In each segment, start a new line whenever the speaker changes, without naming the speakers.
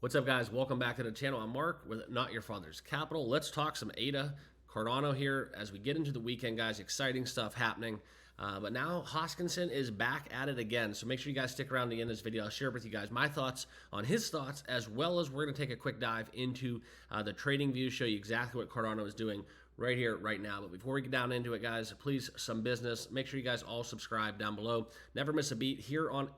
What's up, guys? Welcome back to the channel. I'm Mark with Not Your Father's Capital. Let's talk some ADA, Cardano here as we get into the weekend, guys. Exciting stuff happening. But now Hoskinson is back at it again. So make sure you guys stick around to the end of this video. I'll share with you guys my thoughts on his thoughts, as well as we're going to take a quick dive into the trading view, show you exactly what Cardano is doing right here, right now. But before we get down into it, guys, please, some business. Make sure you guys all subscribe down below. Never miss a beat here on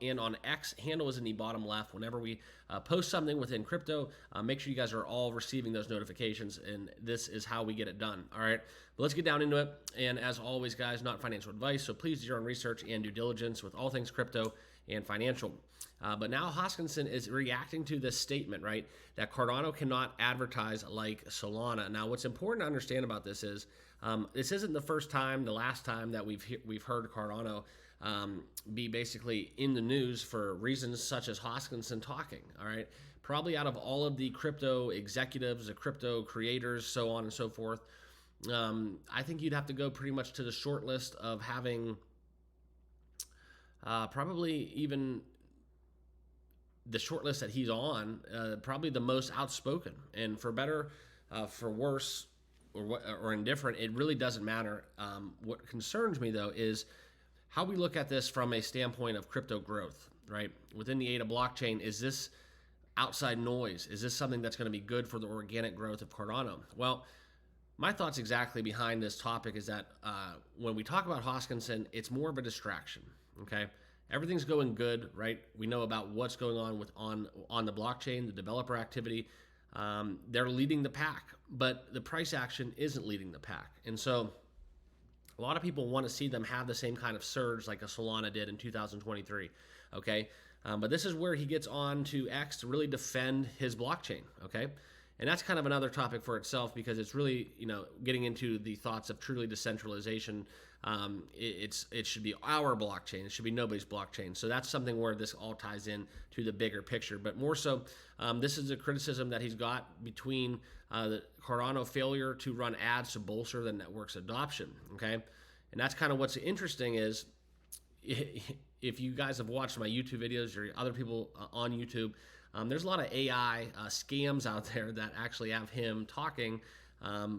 X. Handle is in the bottom left. Whenever we post something within crypto, make sure you guys are all receiving those notifications, and this is how we get it done. All right, but let's get down into it. And as always, guys, not financial advice, so please do your own research and due diligence with all things crypto and financial. But now Hoskinson is reacting to this statement, right, that Cardano cannot advertise like Solana. Now, what's important to understand about this is this isn't the first time, the last time that we've heard Cardano be basically in the news for reasons such as Hoskinson talking. All right, probably out of all of the crypto executives, the crypto creators, so on and so forth, I think you'd have to go pretty much to the short list of having probably even the short list that he's on, probably the most outspoken. And for better, for worse, or indifferent, it really doesn't matter. What concerns me, though, is how we look at this from a standpoint of crypto growth, right? Within the ADA blockchain, is this outside noise? Is this something that's going to be good for the organic growth of Cardano? Well, my thoughts exactly behind this topic is that when we talk about Hoskinson, it's more of a distraction, okay? Everything's going good, right? We know about what's going on with on the blockchain, the developer activity. They're leading the pack, but the price action isn't leading the pack. And so a lot of people want to see them have the same kind of surge like a Solana did in 2023, okay? But this is where he gets on to X to really defend his blockchain, okay? And that's kind of another topic for itself, because it's really, getting into the thoughts of truly decentralization. It should be our blockchain. It should be nobody's blockchain. So that's something where this all ties in to the bigger picture. But more so, this is a criticism that he's got between the Cardano failure to run ads to bolster the network's adoption, okay? And that's kind of what's interesting is, if you guys have watched my YouTube videos or other people on YouTube, there's a lot of AI scams out there that actually have him talking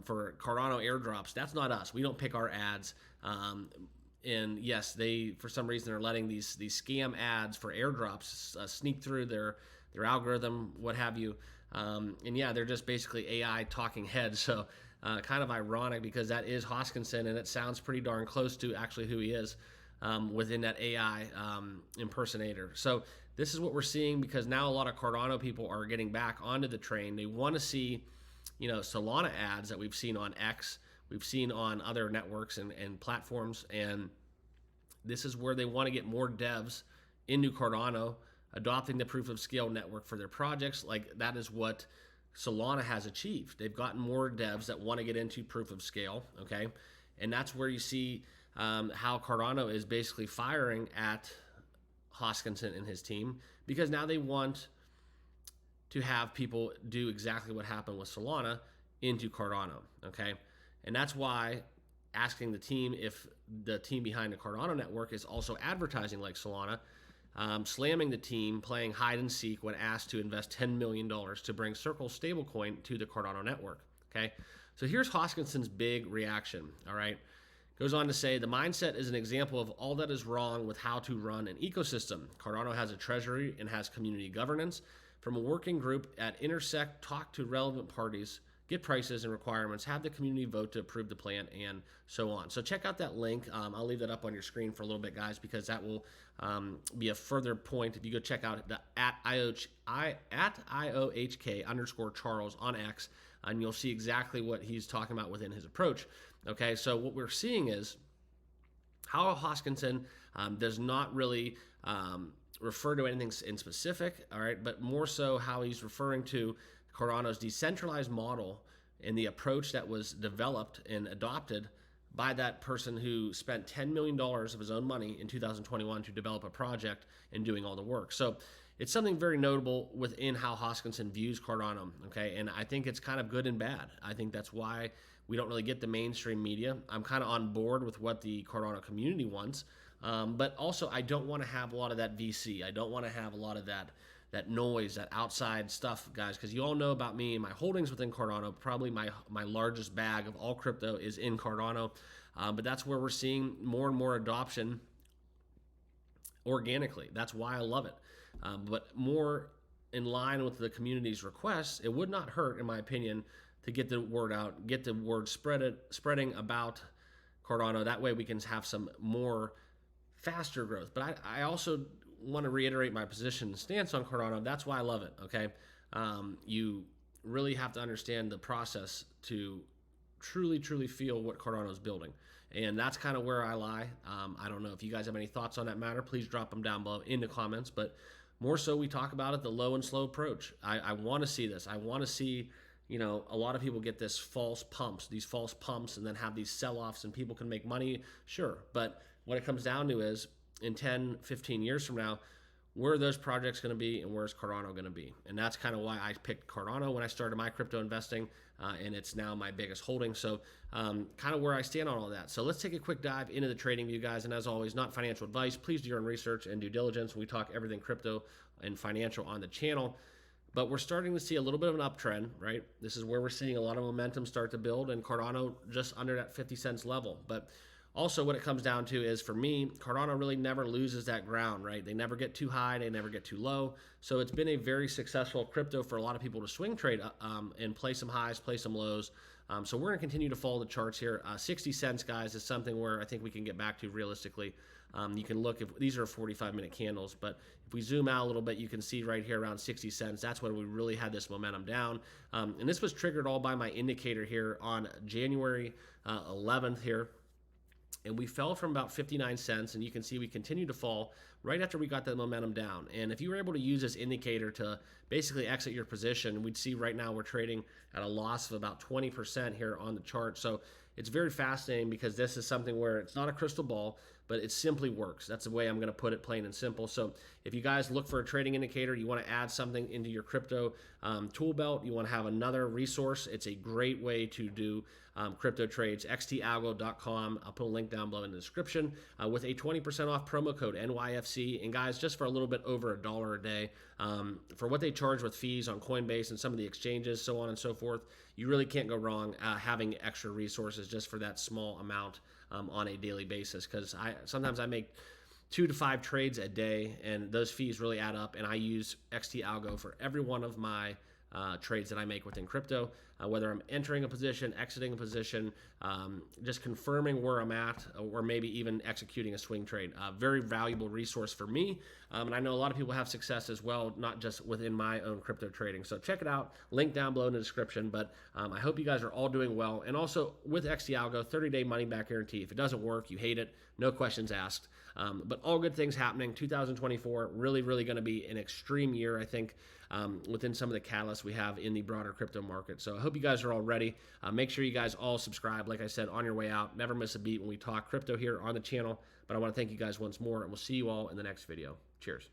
for Cardano airdrops. That's not us. We don't pick our ads. And yes, they, for some reason, are letting these scam ads for airdrops sneak through their algorithm, what have you. And yeah, they're just basically AI talking heads. So kind of ironic, because that is Hoskinson, and it sounds pretty darn close to actually who he is. Within that AI impersonator. So this is what we're seeing, because now a lot of Cardano people are getting back onto the train. They want to see, Solana ads that we've seen on X, we've seen on other networks and platforms, and this is where they want to get more devs into Cardano, adopting the proof of scale network for their projects. Like, that is what Solana has achieved. They've gotten more devs that want to get into proof of scale, okay? And that's where you see how Cardano is basically firing at Hoskinson and his team, because now they want to have people do exactly what happened with Solana into Cardano, okay? And that's why asking the team if the team behind the Cardano network is also advertising like Solana, slamming the team playing hide and seek when asked to invest $10 million to bring Circle stablecoin to the Cardano network, okay? So here's Hoskinson's big reaction, all right? Goes on to say, the mindset is an example of all that is wrong with how to run an ecosystem. Cardano has a treasury and has community governance. From a working group at Intersect, talk to relevant parties, get prices and requirements, have the community vote to approve the plan, and so on. So check out that link. I'll leave that up on your screen for a little bit, guys, because that will be a further point. If you go check out the at IOHK_Charles on X, and you'll see exactly what he's talking about within his approach. Okay, so what we're seeing is how Hoskinson does not really refer to anything in specific, all right, but more so how he's referring to Cardano's decentralized model and the approach that was developed and adopted by that person who spent $10 million of his own money in 2021 to develop a project and doing all the work. So it's something very notable within how Hoskinson views Cardano, okay? And I think it's kind of good and bad. I think that's why we don't really get the mainstream media. I'm kind of on board with what the Cardano community wants, but also I don't want to have a lot of that VC. I don't want to have a lot of that that noise, that outside stuff, guys, because you all know about me and my holdings within Cardano. Probably my largest bag of all crypto is in Cardano, but that's where we're seeing more and more adoption organically. That's why I love it. But more in line with the community's requests, it would not hurt, in my opinion, to get the word out, get the word spreading about Cardano. That way we can have some more faster growth. But I also want to reiterate my position and stance on Cardano. That's why I love it, okay? You really have to understand the process to truly feel what Cardano is building. And that's kind of where I lie. I don't know if you guys have any thoughts on that matter. Please drop them down below in the comments. But more so, we talk about it, the low and slow approach. I want to see this. I want to see, you know, a lot of people get these false pumps, and then have these sell-offs, and people can make money, sure. But what it comes down to is, in 10, 15 years from now, where are those projects going to be, and where's Cardano going to be? And that's kind of why I picked Cardano when I started my crypto investing, and it's now my biggest holding. So kind of where I stand on all that. So let's take a quick dive into the trading view, guys. And as always, not financial advice. Please do your own research and due diligence. We talk everything crypto and financial on the channel. But we're starting to see a little bit of an uptrend, right? This is where we're seeing a lot of momentum start to build, and Cardano just under that 50 cents level. But also what it comes down to is, for me, Cardano really never loses that ground, right? They never get too high, they never get too low. So it's been a very successful crypto for a lot of people to swing trade and play some highs, play some lows. So we're going to continue to follow the charts here. 60 cents, guys, is something where I think we can get back to realistically. You can look, if these are 45-minute candles, but if we zoom out a little bit, you can see right here around 60 cents. That's when we really had this momentum down. And this was triggered all by my indicator here on January 11th here. And we fell from about 59 cents, and you can see we continued to fall right after we got that momentum down. And if you were able to use this indicator to basically exit your position, we'd see right now we're trading at a loss of about 20% here on the chart. So it's very fascinating, because this is something where it's not a crystal ball, but it simply works. That's the way I'm going to put it, plain and simple. So if you guys look for a trading indicator, you want to add something into your crypto tool belt, you want to have another resource, it's a great way to do crypto trades. xtalgo.com. I'll put a link down below in the description with a 20% off promo code NYFC. And guys, just for a little bit over $1 a day, for what they charge with fees on Coinbase and some of the exchanges, so on and so forth, you really can't go wrong having extra resources just for that small amount on a daily basis. Because sometimes I make 2 to 5 trades a day, and those fees really add up. And I use XTAlgo for every one of my trades that I make within crypto, whether I'm entering a position, exiting a position, just confirming where I'm at, or maybe even executing a swing trade. Very valuable resource for me. And I know a lot of people have success as well, not just within my own crypto trading. So check it out. Link down below in the description. But I hope you guys are all doing well. And also with XTAlgo, 30-day money-back guarantee. If it doesn't work, you hate it, no questions asked. But all good things happening. 2024, really going to be an extreme year, I think, within some of the catalysts we have in the broader crypto market. So I hope you guys are all ready. Make sure you guys all subscribe, like I said, on your way out. Never miss a beat when we talk crypto here on the channel. But I want to thank you guys once more, and we'll see you all in the next video. Cheers.